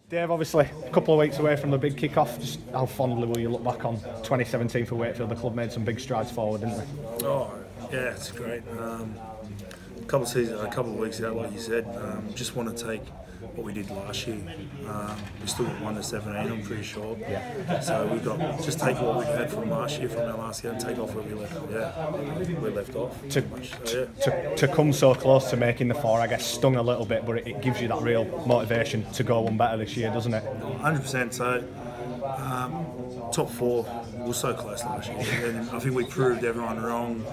Dave, obviously a couple of weeks away from the big kick-off. Just how fondly will you look back on 2017 for Wakefield? The club made some big strides forward, didn't they? Oh, yeah, it's great. A couple of weeks out, like you said, just want to take what we did last year. We still got 1 to 17, I'm pretty sure. Yeah. So we've got just take what we had from last year, from our last game, and take off where we left off. To come so close to making the four, I guess, stung a little bit, but it gives you that real motivation to go one better this year, doesn't it? 100%. So top four was so close last year, and I think we proved everyone wrong.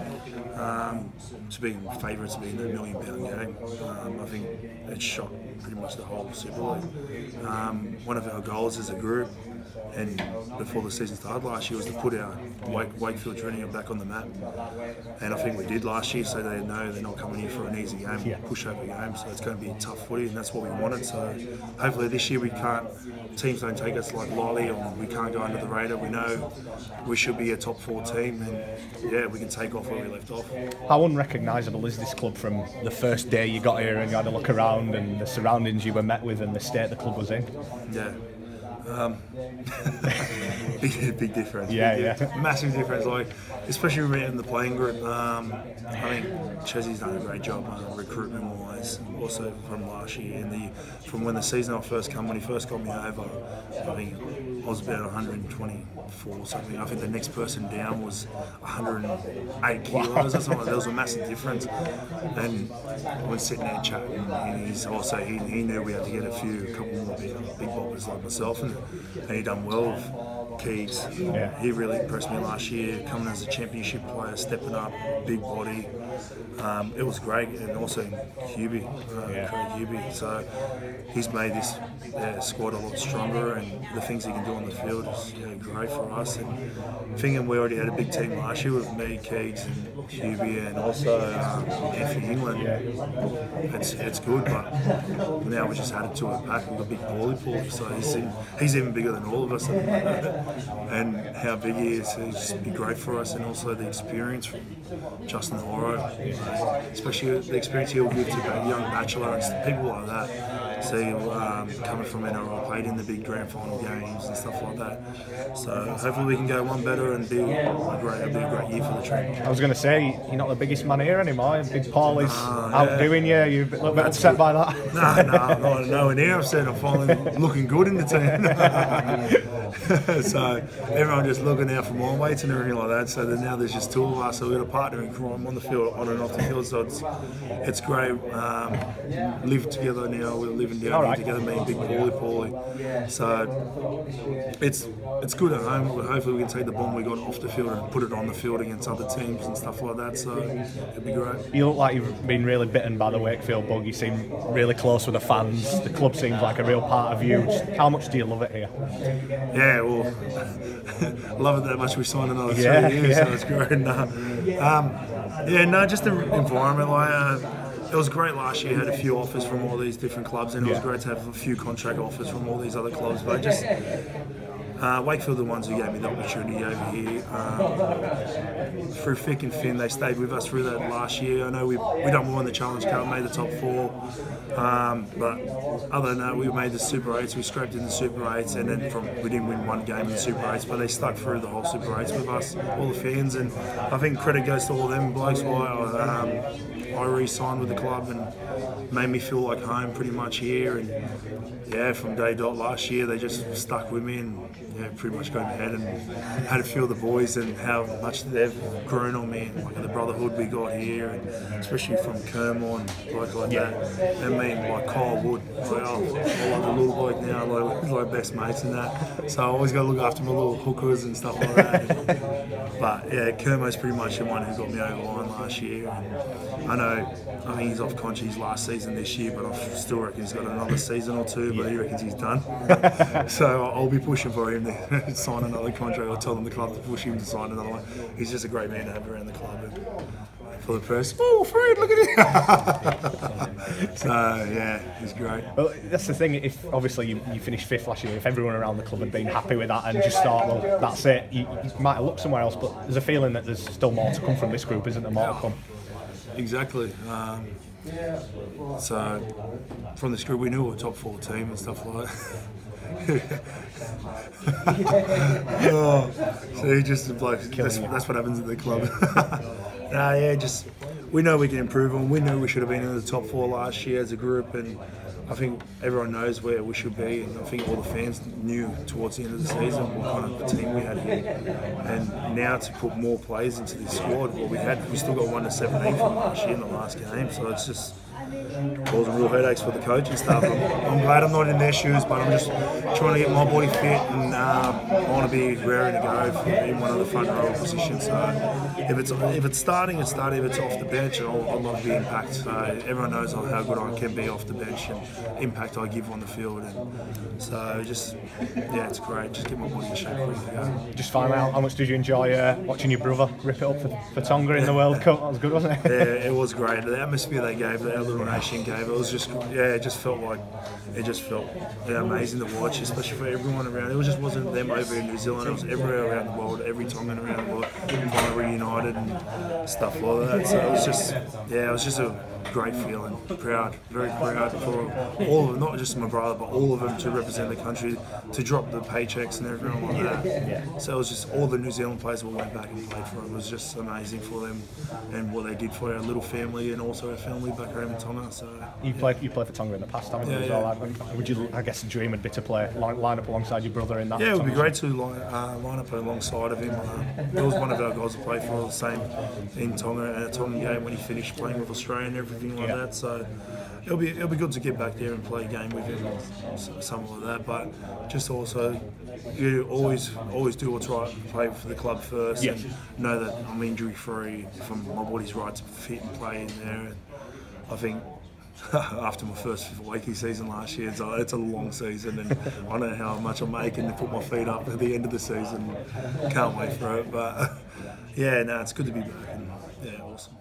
To being favourites to be in the £1 million game, I think it shocked pretty much the whole Super League. One of our goals as a group, and before the season started last year, was to put our Wakefield Trinity back on the map, and I think we did last year. So they know they're not coming here for an easy game, push-over game. So it's going to be a tough footy, and that's what we wanted. So hopefully this year teams don't take us like lightly, or we can't go under the radar. We know we should be a top four team, and yeah, we can take off where we left off. How unrecognisable is this club from the first day you got here and you had a look around and the surroundings you were met with and the state the club was in? Yeah. Big difference. Yeah. Massive difference. Like, especially in the playing group. I think Chesy's done a great job recruitment-wise. Also from last year, from when the season first came, when he first got me over, I think I was about 124 or something. I think the next person down was 108 kilos or something. There was a massive difference. And I was sitting there chatting, and he knew we had to get a couple more big boppers like myself, and he done well with Keegs. Yeah. He really impressed me last year, coming as a championship player, stepping up, big body. It was great, and also Craig Hubie. So he's made this squad a lot stronger, and the things he can do on the field is great for us. And thinking we already had a big team last year with me, Keegs, and Hubie, and also Anthony England. It's good, but now we just added to it back. We've got big Paulie, so he's even bigger than all of us. And how big he is, he'll just be great for us, and also the experience from Justin Horo, especially the experience he'll give to young bachelor and people like that. So coming from NRL, played in the big grand final games and stuff like that. So hopefully we can go one better and be a great year for the Trinity. I was going to say, you're not the biggest man here anymore. Big Paul is outdoing you. You're a little bit upset by that. No, nowhere near upset. I'm finally looking good in the team. So everyone just looking out for my weights and everything like that. So now there's just two of us. So we've got a partner in crime on the field, on and off the field. So it's great. Live together now. We're living down here together, me and Big Paulie. So it's good at home. Hopefully we can take the bomb we got off the field and put it on the field against other teams and stuff like that. So it'd be great. You look like you've been really bitten by the Wakefield bug. You seem really close with the fans. The club seems like a real part of you. How much do you love it here? Yeah, well, love it that much. We signed another 3 years, so it's great. Just the environment. It was great last year. Had a few offers from all these different clubs, and it was great to have a few contract offers from all these other clubs. But just Wakefield are the ones who gave me the opportunity over here. Through thick and thin, they stayed with us through that last year. I know we done well in the Challenge Cup, made the top four. But other than that, we made the Super 8s. We scraped in the Super 8s, and then we didn't win one game in the Super 8s, but they stuck through the whole Super 8s with us, all the fans. And I think credit goes to all them blokes. Why I re-signed with the club and made me feel like home pretty much here. And from day dot last year, they just stuck with me and pretty much got ahead, and had a feel the boys and how much they've grown on me, and like the brotherhood we got here, and especially from Kermore and like that. And me and like Kyle Wood, I like the little bloke now, like best mates and that. So I always got to look after my little hookers and stuff like that. But Kermo's pretty much the one who got me over the line last year. And I think he's off contract last season this year, but I still reckon he's got another season or two, but he reckons he's done. So I'll be pushing for him to sign another contract. I'll tell them the club to push him to sign another one. He's just a great man to have around the club. And for the press, oh, Fred, look at him. So, he's great. Well, that's the thing. If obviously you finished 5th last year, if everyone around the club had been happy with that and just thought, well, that's it, you might have looked somewhere else, but there's a feeling that there's still more to come from this group, isn't there? More to come. Exactly. So from this group, we knew we were a top 4 team and stuff like that. Oh, so he just like that's what happens at the club. Yeah, just we know we can improve on. We know we should have been in the top 4 last year as a group, and I think everyone knows where we should be. And I think all the fans knew towards the end of the season what kind of a team we had here. And now to put more players into this squad, we still got 1 to 17 from last year in the last game. So it's just causing real headaches for the coach and stuff. I'm glad I'm not in their shoes, but I'm just trying to get my body fit, and I want to be raring to go in one of the front row positions. So if it's starting, it's starting. If it's off the bench, I'll love the impact. So everyone knows how good I can be off the bench and impact I give on the field. And so it's great. Just get my body in shape ready to go. Just find out, how much did you enjoy watching your brother rip it up for Tonga in the World Cup? That was good, wasn't it? Yeah, it was great. The atmosphere they gave, that little nation gave, it was just, it just felt amazing to watch, especially for everyone around. It just wasn't them over in New Zealand, it was everywhere around the world, every Tongan around the world, kind of reunited and stuff like that. So it was just a great feeling, proud, very proud for all of them, not just my brother, but all of them to represent the country, to drop the paychecks and everything like that. Yeah. So it was just all the New Zealand players who went back and played for it. It was just amazing for them and what they did for our little family and also our family back home in Tonga. So you played for Tonga in the past, haven't you? As well? Would you, I guess, dream would be to line up alongside your brother in that? Yeah, it would be great to line up alongside of him. It was one of our guys who played for the same in Tonga and a Tongan game when he finished playing with Australia and everything like that. So it'll be good to get back there and play a game with him or something like that. But just also, you always do what's right, play for the club first, and know that I'm injury free, my body's right to fit and play in there. And I think after my first Wakey season last year, it's a long season, and I don't know how much I'm making to put my feet up at the end of the season. Can't wait for it, but it's good to be back, and awesome.